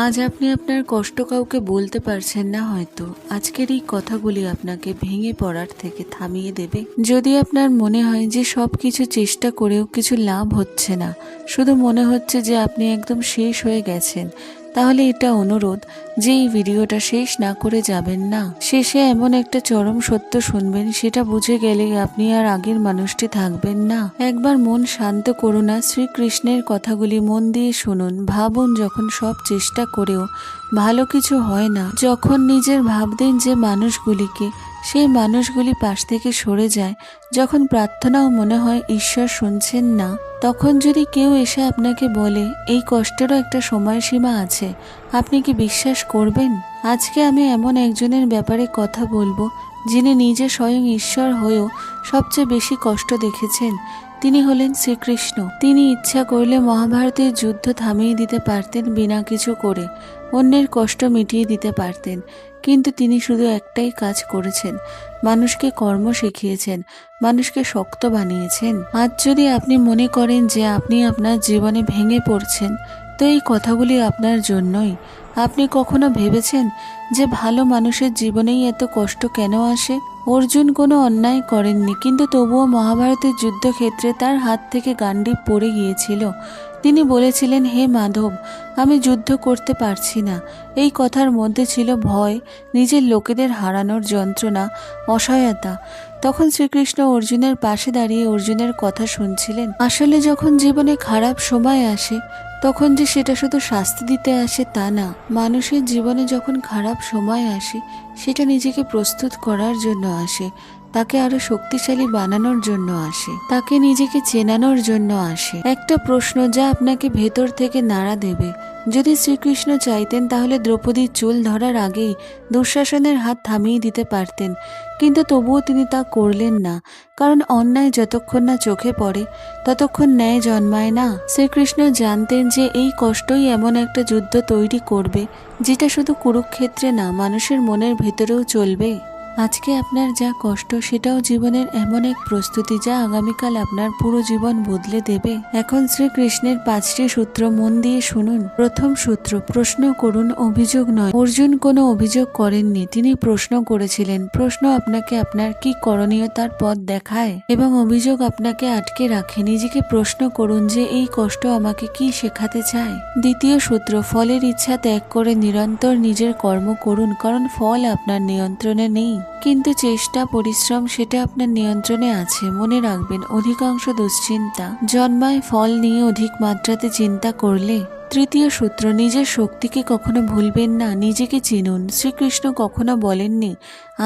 আজ আপনি আপনার কষ্ট কাউকে বলতে পারছেন না, হয়তো আজকের এই কথাগুলি আপনাকে ভেঙে পড়ার থেকে থামিয়ে দেবে। যদি আপনার মনে হয় যে সব কিছু চেষ্টা করেও কিছু লাভ হচ্ছে না, শুধু মনে হচ্ছে যে আপনি একদম শেষ হয়ে গেছেন, তাহলে এটা অনুরোধ যে এই ভিডিওটা শেষ না করে যাবেন না। শেষে এমন একটা চরম সত্য শুনবেন, সেটা বুঝে গেলে আপনি আর আগের মানুষটি থাকবেন না। একবার মন শান্ত করুন, না শ্রীকৃষ্ণের কথাগুলি মন দিয়ে শুনুন। ভাবুন, যখন সব চেষ্টা করেও ভালো কিছু হয় না, যখন নিজের ভাবতেন যে মানুষগুলিকে, সেই মানুষগুলি পাশ থেকে সরে যায়, যখন প্রার্থনাও মনে হয় ঈশ্বর শুনছেন না, তখন যদি কেউ এসে আপনাকে বলে এই কষ্টেরও একটা সময়সীমা আছে, আপনি কি বিশ্বাস করবেন? আজকে আমি এমন একজনের ব্যাপারে কথা বলবো, যিনি নিজে স্বয়ং ঈশ্বর হয়েও সবচেয়ে বেশি কষ্ট দেখেছেন। তিনি হলেন শ্রীকৃষ্ণ। তিনি ইচ্ছা করলে মহাভারতের যুদ্ধ থামিয়ে দিতে পারতেন, বিনা কিছু করে অন্যের কষ্ট মিটিয়ে দিতে পারতেন, কিন্তু তিনি শুধু একটাই কাজ করেছেন, মানুষকে কর্ম শিখিয়েছেন, মানুষকে শক্ত বানিয়েছেন। আজ যদি আপনি মনে করেন যে আপনি আপনার জীবনে ভেঙে পড়ছেন, তো এই কথাগুলি আপনার জন্যই। আপনি কখনো ভেবেছেন যে ভালো মানুষের জীবনেই এত কষ্ট কেন আসে? অর্জুন কোনো অন্যায় করেননি, কিন্তু তবুও মহাভারতের যুদ্ধক্ষেত্রে তার হাত থেকে গান্ডীব পড়ে গিয়েছিল। তিনি বলেছিলেন, হে মাধব, আমি যুদ্ধ করতে পারছি না। এই কথার মধ্যে ছিল ভয়, নিজের লোকেদের হারানোর যন্ত্রণা, অসহায়তা। তখন শ্রীকৃষ্ণ অর্জুনের পাশে দাঁড়িয়ে অর্জুনের কথা শুনছিলেন। আসলে যখন জীবনে খারাপ সময় আসে, তখন যে সেটা শুধু শাস্তি দিতে আসে তা না। মানুষের জীবনে যখন খারাপ সময় আসে, সেটা নিজেকে প্রস্তুত করার জন্য আসে, তাকে আরো শক্তিশালী বানানোর জন্য আসে, তাকে নিজেকে চেনানোর জন্য আসে। একটা প্রশ্ন যা আপনাকে ভেতর থেকে নাড়া দেবে। যদি শ্রীকৃষ্ণ চাইতেন, তাহলে দ্রৌপদীর চুল ধরার আগেই দুঃশাসনের হাত থামিয়ে দিতে পারতেন, কিন্তু তবুও তিনি তা করলেন না। কারণ অন্যায় যতক্ষণ না চোখে পড়ে, ততক্ষণ ন্যায় জন্মায় না। শ্রীকৃষ্ণ জানতেন যে এই কষ্টই এমন একটা যুদ্ধ তৈরি করবে, যেটা শুধু কুরুক্ষেত্রে না, মানুষের মনের ভেতরেও চলবে। আজকে আপনার যা কষ্ট, সেটাও জীবনের এমন এক প্রস্তুতি যা আগামীকাল আপনার পুরো জীবন বদলে দেবে। এখন শ্রীকৃষ্ণের 5টি সূত্র মন দিয়ে শুনুন। প্রথম সূত্র, প্রশ্ন করুন, অভিযোগ নয়। অর্জুন কোনো অভিযোগ করেননি, তিনি প্রশ্ন করেছিলেন। প্রশ্ন আপনাকে আপনার কি করণীয় তার পথ দেখায়, এবং অভিযোগ আপনাকে আটকে রাখে। নিজেকে প্রশ্ন করুন যে এই কষ্ট আমাকে কি শেখাতে চায়। দ্বিতীয় সূত্র, ফলের ইচ্ছা ত্যাগ করে নিরন্তর নিজের কর্ম করুন, কারণ ফল আপনার নিয়ন্ত্রণে নেই, কিন্তু চেষ্টা, পরিশ্রম সেটা আপনার নিয়ন্ত্রণে আছে। মনে রাখবেন, অধিকাংশ দুশ্চিন্তা জন্মায় ফল নিয়ে অধিক মাত্রাতে চিন্তা করলে। তৃতীয় সূত্র, নিজের শক্তিকে কখনো ভুলবেন না, নিজেকে চিনুন। শ্রীকৃষ্ণ কখনো বলেননি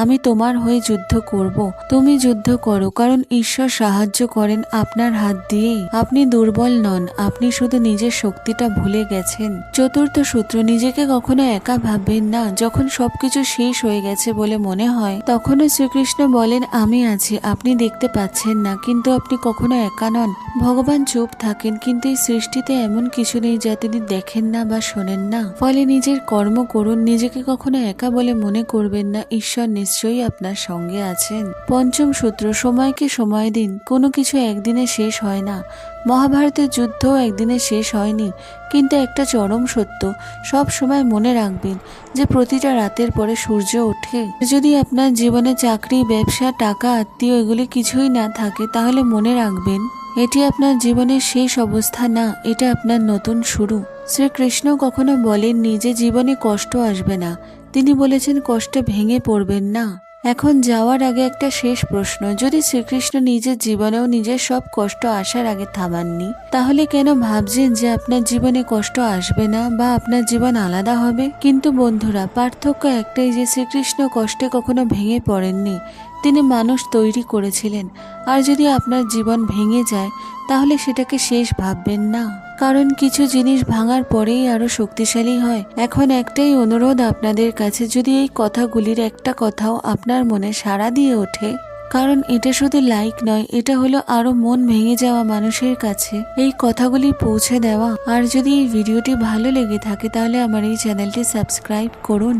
আমি তোমার হয়ে যুদ্ধ করব, তুমি যুদ্ধ করো, কারণ ঈশ্বর সাহায্য করেন আপনার হাত দিয়েই। আপনি দুর্বল নন, আপনি শুধু নিজের শক্তিটা ভুলে গেছেন। চতুর্থ সূত্র, নিজেকে কখনো একা ভাববেন না। যখন সবকিছু শেষ হয়ে গেছে বলে মনে হয়, তখনও শ্রীকৃষ্ণ বলেন আমি আছি। আপনি দেখতে পাচ্ছেন না, কিন্তু আপনি কখনো একা নন। ভগবান চুপ থাকেন, কিন্তু এই সৃষ্টিতে এমন কিছু নেই যা তিনি দেখেন না বা শোনেন না। ফলে নিজের কর্ম করুন, নিজেকে কখনো একা বলে মনে করবেন না, ঈশ্বর নিশ্চয়ই আপনার সঙ্গে আছেন। পঞ্চম সূত্র, সময়কে সময় দিন। কোনো কিছু একদিনে শেষ হয় না। মহাভারতের যুদ্ধও একদিনে শেষ হয়নি, কিন্তু একটা চরম সত্য সব সময় মনে রাখবেন, যে প্রতিটা রাতের পরে সূর্য ওঠে। যদি আপনার জীবনে চাকরি, ব্যবসা, টাকা, আত্মীয় এগুলি কিছুই না থাকে, তাহলে মনে রাখবেন এটি আপনার জীবনের শেষ অবস্থা না, এটা আপনার নতুন শুরু। শ্রীকৃষ্ণ কখনো বলেননি যে জীবনে কষ্ট আসবে না, তিনি বলেছেন কষ্টে ভেঙে পড়বেন না। এখন যাওয়ার আগে একটা শেষ প্রশ্ন, যদি শ্রীকৃষ্ণ নিজের জীবনেও নিজের সব কষ্ট আসার আগে থামাননি, তাহলে কেন ভাবছেন যে আপনার জীবনে কষ্ট আসবে না বা আপনার জীবন আলাদা হবে? কিন্তু বন্ধুরা, পার্থক্য একটাই, যে শ্রীকৃষ্ণ কষ্টে কখনো ভেঙে পড়েননি, তিনি মানুষ তৈরি করেছিলেন। আর যদি আপনার জীবন ভেঙে যায়, তাহলে সেটাকে শেষ ভাববেন না, কারণ কিছু জিনিস ভাঙার পরেই আরো শক্তিশালী হয়। এখন একটাই অনুরোধ আপনাদের কাছে, যদি এই কথাগুলির একটা কথাও আপনার মনে সাড়া দিয়ে ওঠে, কারণ এটা শুধু লাইক নয়, এটা হলো আরো মন ভেঙে যাওয়া মানুষের কাছে এই কথাগুলি পৌঁছে দেওয়া। আর যদি এই ভিডিওটি ভালো লেগে থাকে, তাহলে আমার এই চ্যানেলটি সাবস্ক্রাইব করুন।